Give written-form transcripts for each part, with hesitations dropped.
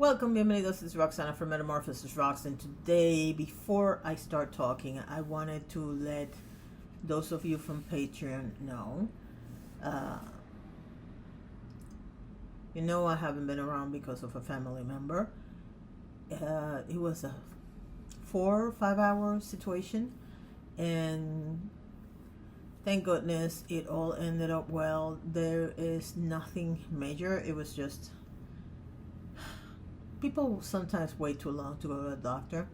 Welcome, bienvenidos. This is Roxana from Metamorphosis Rocks, and today, before I start talking, I wanted to let those of you from Patreon know. I haven't been around because of a family member. It was a 4 or 5 hour situation, and thank goodness it all ended up well. There is nothing major. It was just people sometimes wait too long to go to the doctor,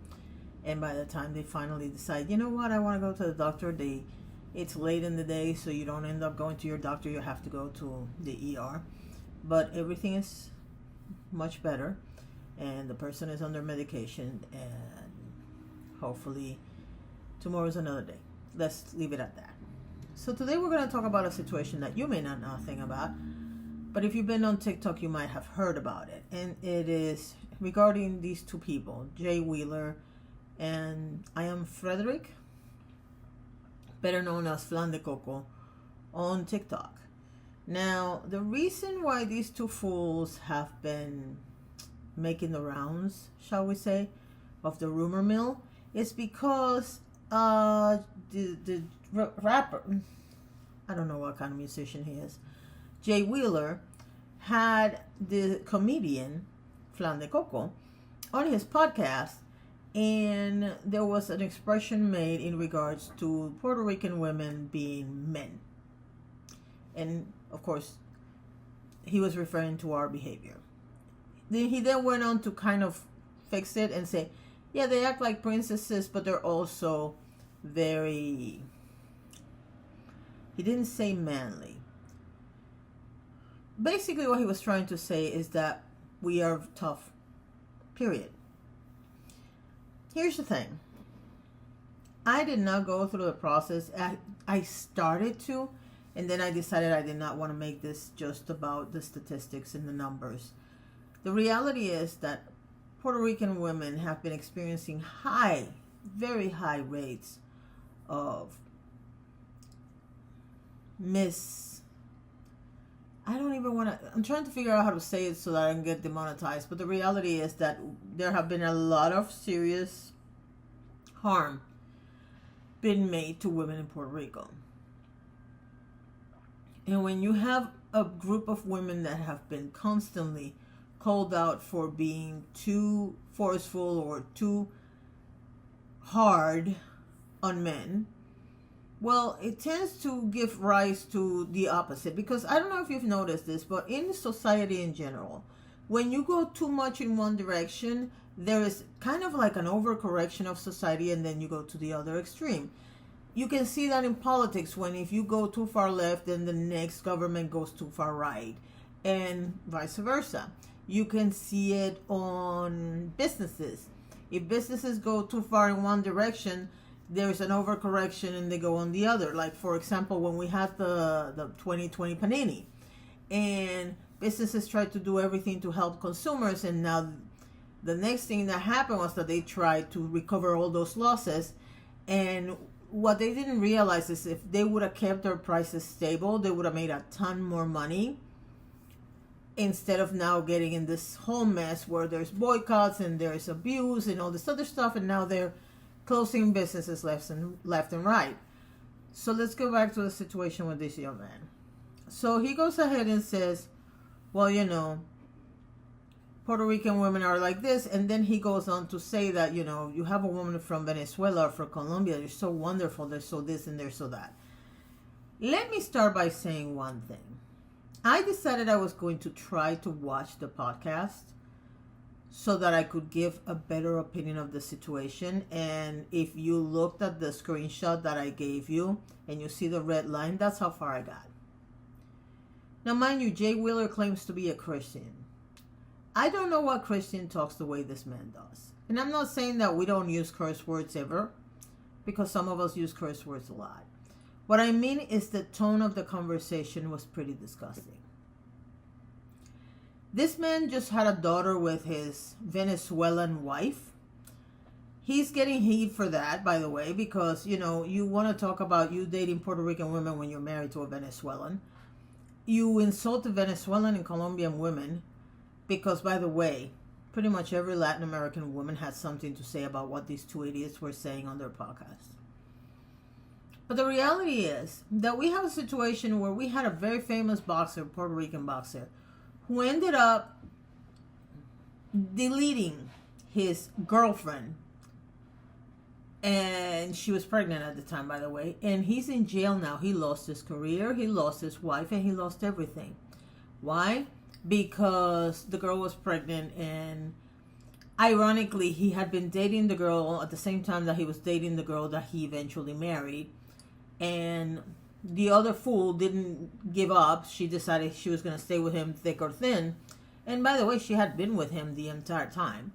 and by the time they finally decide, you know what, I want to go to the doctor, it's late in the day, so you don't end up going to your doctor. You have to go to the ER. But everything is much better, and the person is under medication, and hopefully tomorrow's another day. Let's leave it at that. So today we're going to talk about a situation that you may not know anything about, but if you've been on TikTok, you might have heard about it. And it is regarding these two people, Jay Wheeler and I am Frederick, better known as Flan de Coco, on TikTok. Now, the reason why these two fools have been making the rounds, shall we say, of the rumor mill is because the rapper, I don't know what kind of musician he is, Jay Wheeler, had the comedian Flan de Coco on his podcast, and there was an expression made in regards to Puerto Rican women being men. And of course, he was referring to our behavior. He then went on to kind of fix it and say, yeah, they act like princesses, but they're also very, he didn't say manly. Basically, what he was trying to say is that we are tough, period. Here's the thing. I did not go through the process. I started to, and then I decided I did not want to make this just about the statistics and the numbers. The reality is that Puerto Rican women have been experiencing high, very high rates of I'm trying to figure out how to say it so that I can get demonetized, but the reality is that there have been a lot of serious harm been made to women in Puerto Rico. And when you have a group of women that have been constantly called out for being too forceful or too hard on men, well, it tends to give rise to the opposite. Because I don't know if you've noticed this, but in society in general, when you go too much in one direction, there is kind of like an overcorrection of society, and then you go to the other extreme. You can see that in politics, when if you go too far left, then the next government goes too far right, and vice versa. You can see it on businesses. If businesses go too far in one direction, there's an overcorrection and they go on the other. Like, for example, when we had the 2020 Panini, and businesses tried to do everything to help consumers, and now the next thing that happened was that they tried to recover all those losses. And what they didn't realize is if they would have kept their prices stable, they would have made a ton more money, instead of now getting in this whole mess where there's boycotts and there's abuse and all this other stuff, and now they're closing businesses left and right. So let's go back to the situation with this young man. So he goes ahead and says, well, Puerto Rican women are like this. And then he goes on to say that, you have a woman from Venezuela or from Colombia. They're so wonderful. They're so this and they're so that. Let me start by saying one thing. I decided I was going to try to watch the podcast so that I could give a better opinion of the situation. And if you looked at the screenshot that I gave you and you see the red line, that's how far I got. Now, mind you, Jay Wheeler claims to be a Christian. I don't know what Christian talks the way this man does. And I'm not saying that we don't use curse words ever, because some of us use curse words a lot. What I mean is the tone of the conversation was pretty disgusting. This man just had a daughter with his Venezuelan wife. He's getting heat for that, by the way, because, you want to talk about you dating Puerto Rican women when you're married to a Venezuelan. You insult the Venezuelan and Colombian women because, by the way, pretty much every Latin American woman had something to say about what these two idiots were saying on their podcast. But the reality is that we have a situation where we had a very famous boxer, Puerto Rican boxer, who ended up deleting his girlfriend. And she was pregnant at the time, by the way. And he's in jail now. He lost his career, he lost his wife, and he lost everything. Why? Because the girl was pregnant, and ironically, he had been dating the girl at the same time that he was dating the girl that he eventually married. And the other fool didn't give up. She decided she was going to stay with him thick or thin. And by the way, she had been with him the entire time.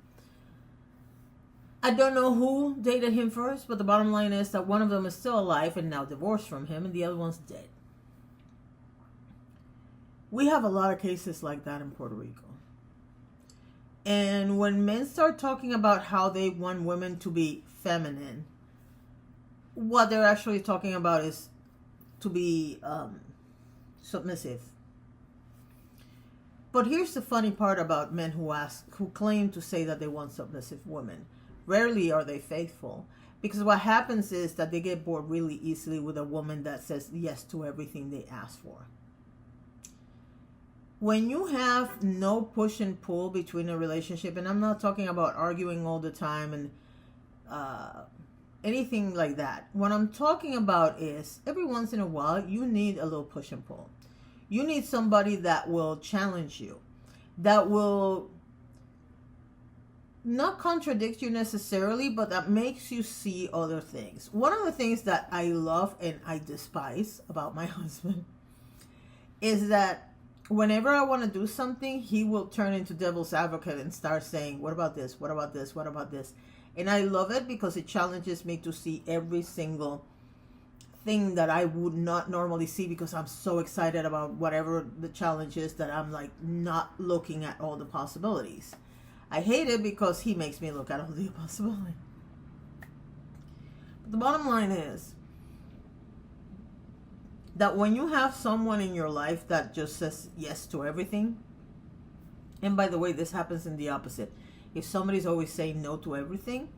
I don't know who dated him first, but the bottom line is that one of them is still alive and now divorced from him, and the other one's dead. We have a lot of cases like that in Puerto Rico. And when men start talking about how they want women to be feminine, what they're actually talking about is to be submissive. But here's the funny part about men who claim to say that they want submissive women. Rarely are they faithful, because what happens is that they get bored really easily with a woman that says yes to everything they ask for. When you have no push and pull between a relationship, and I'm not talking about arguing all the time and anything like that. What I'm talking about is every once in a while you need a little push and pull. You need somebody that will challenge you, that will not contradict you necessarily, but that makes you see other things. One of the things that I love and I despise about my husband is that whenever I want to do something, he will turn into devil's advocate and start saying, what about this? What about this? What about this? And I love it because it challenges me to see every single thing that I would not normally see, because I'm so excited about whatever the challenge is that I'm like not looking at all the possibilities. I hate it because he makes me look at all the possibilities. But the bottom line is that when you have someone in your life that just says yes to everything, and by the way, this happens in the opposite. If somebody's always saying no to everything,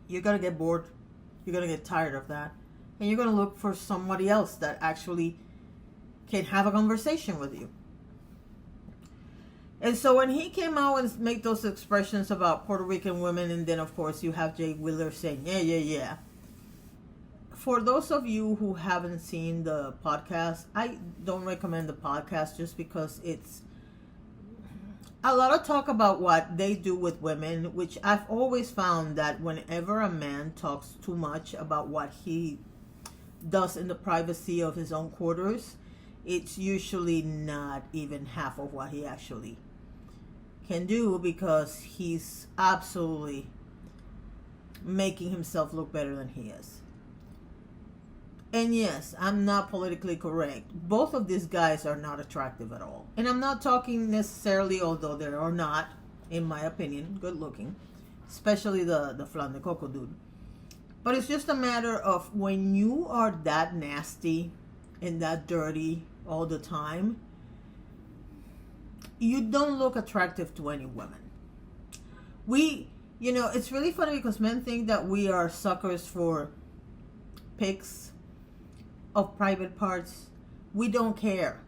you're going to get bored. You're going to get tired of that. And you're going to look for somebody else that actually can have a conversation with you. And so when he came out and made those expressions about Puerto Rican women, and then of course you have Jay Wheeler saying, yeah. For those of you who haven't seen the podcast, I don't recommend the podcast just because it's a lot of talk about what they do with women, which I've always found that whenever a man talks too much about what he does in the privacy of his own quarters, it's usually not even half of what he actually can do, because he's absolutely making himself look better than he is. And yes, I'm not politically correct. Both of these guys are not attractive at all. And I'm not talking necessarily, although they are not, in my opinion, good looking. Especially the Flan, the Coco dude. But it's just a matter of when you are that nasty and that dirty all the time, you don't look attractive to any women. It's really funny because men think that we are suckers for pics of private parts. We don't care.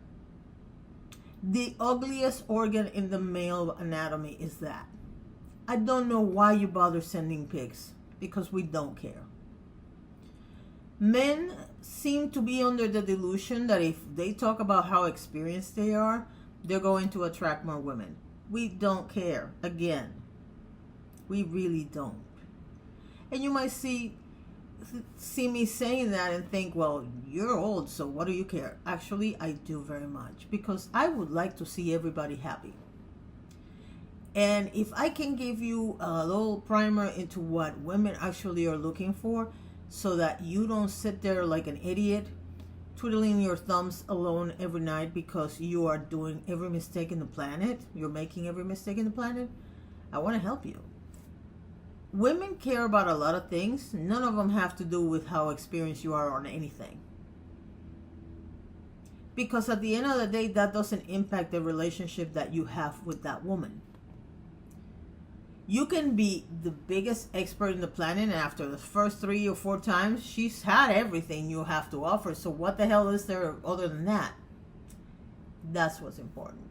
The ugliest organ in the male anatomy is that. I don't know why you bother sending pics, because we don't care. Men seem to be under the delusion that if they talk about how experienced they are, they're going to attract more women. We don't care. Again, we really don't. And you might see me saying that and think, well, you're old, so what do you care? Actually, I do very much, because I would like to see everybody happy. And if I can give you a little primer into what women actually are looking for, so that you don't sit there like an idiot twiddling your thumbs alone every night because you are doing every mistake in the planet, you're making every mistake in the planet, I want to help you. Women care about a lot of things. None of them have to do with how experienced you are on anything. Because at the end of the day, that doesn't impact the relationship that you have with that woman. You can be the biggest expert in the planet, and after the first 3 or 4 times, she's had everything you have to offer. So what the hell is there other than that? That's what's important.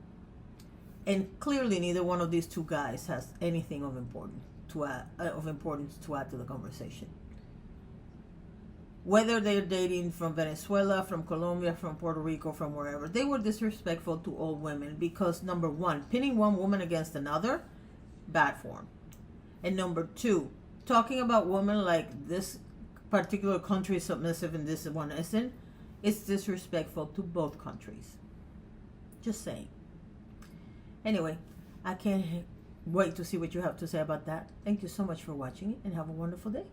And clearly, neither one of these two guys has anything of importance to add to the conversation. Whether they're dating from Venezuela, from Colombia, from Puerto Rico, from wherever, they were disrespectful to all women because, number one, pinning one woman against another, bad form. And number two, talking about women like this particular country is submissive and this one isn't, it's disrespectful to both countries. Just saying. Anyway, I can't wait to see what you have to say about that. Thank you so much for watching it and have a wonderful day.